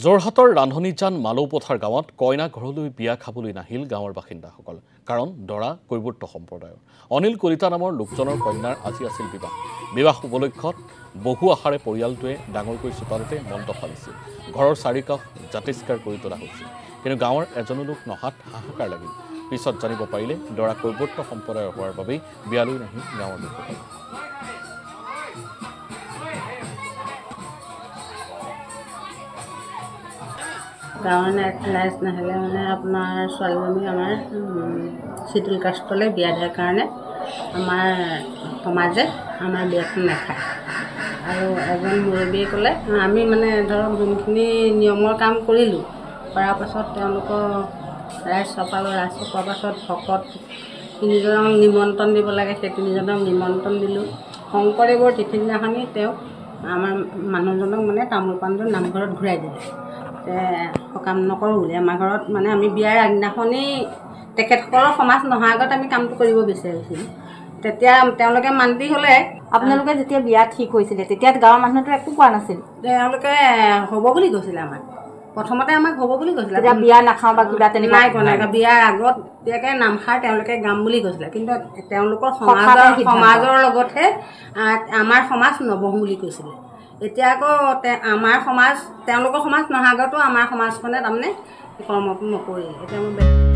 যোৰহাটৰ ৰান্ধনীজান মালৌপথাৰ গাঁৱত কইনা ঘৰলৈ বিয়া খাবলৈ নাহিল গাঁৱৰ বাসিন্দাসকল। কাৰণ দৰা কৈবৰ্ত সম্প্ৰদায়ৰ অনিল কলিতা নামৰ লোকজনৰ কন্যাৰ আজি আছিল বিবাহ উপলক্ষত বহু আশাৰে পৰিয়ালটোৱে ডাঙৰকৈ চোতালতে মণ্ডপ পালিছিল। ঘৰৰ চাৰিকাষ জাতিষ্কাৰ কৰি তোলা হৈছিল, কিন্তু গাঁৱৰ এজনো লোক নহাত হাহাকাৰ লাগিল। পিছত জানিব পাৰিলে দৰা কৈবৰ্ত সম্প্ৰদায়ৰ হোৱাৰ বাবেই বিয়ালৈ নাহিল গাঁৱৰ লোকসকল। গাঁৱৰ ৰাইজ নাহিলে মানে আপোনাৰ ছোৱালীজনী আমাৰ চিডুল কাষ্টলৈ বিয়া দিয়াৰ কাৰণে আমাৰ সমাজে আমাৰ বিয়াখন নাখায়। আৰু এজন মুৰব্বীয়ে ক'লে আমি মানে ধৰক যোনখিনি নিয়মৰ কাম কৰিলোঁ, কৰাৰ পাছত তেওঁলোকৰ ৰাইজ চপালোঁ, ৰাইজ চপোৱাৰ পাছত ভকত তিনিজনক নিমন্ত্ৰণ দিব লাগে, সেই তিনিজনক নিমন্ত্ৰণ দিলোঁ। শংকৰদেৱৰ তিথি দিনাখনি তেওঁক আমাৰ মানুহজনক মানে তামোল পাণযোৰ নামঘৰত ঘূৰাই দিলে। সকাম নকৰোঁ বুলি আমাৰ ঘৰত মানে আমি বিয়াৰ আগদিনাখনেই তেখেতসকলৰ সমাজ নহাৰ আগত আমি কামটো কৰিব বিচাৰিছিলোঁ। তেতিয়া তেওঁলোকে মান্তি হ'লে। আপোনালোকে যেতিয়া বিয়া ঠিক হৈছিলে তেতিয়া গাঁৱৰ মানুহটো একো কোৱা নাছিল? তেওঁলোকে হ'ব বুলি কৈছিলে, আমাক প্ৰথমতে আমাক হ'ব বুলি কৈছিলে, তেতিয়া বিয়া নাখাওঁ বা কিবা তেনেকুৱা নাই কোৱা নাই। বিয়াৰ আগত এতিয়াকে নামষাৰ তেওঁলোকে গাম বুলি কৈছিলে, কিন্তু তেওঁলোকৰ সমাজৰ লগতহে আমাৰ সমাজ নবহো বুলি কৈছিলে। এতিয়া আকৌ আমাৰ সমাজ তেওঁলোকৰ সমাজ নহাৰ আগতো আমাৰ সমাজখনে তাৰমানে কৰ্মটো নকৰিলে। এতিয়া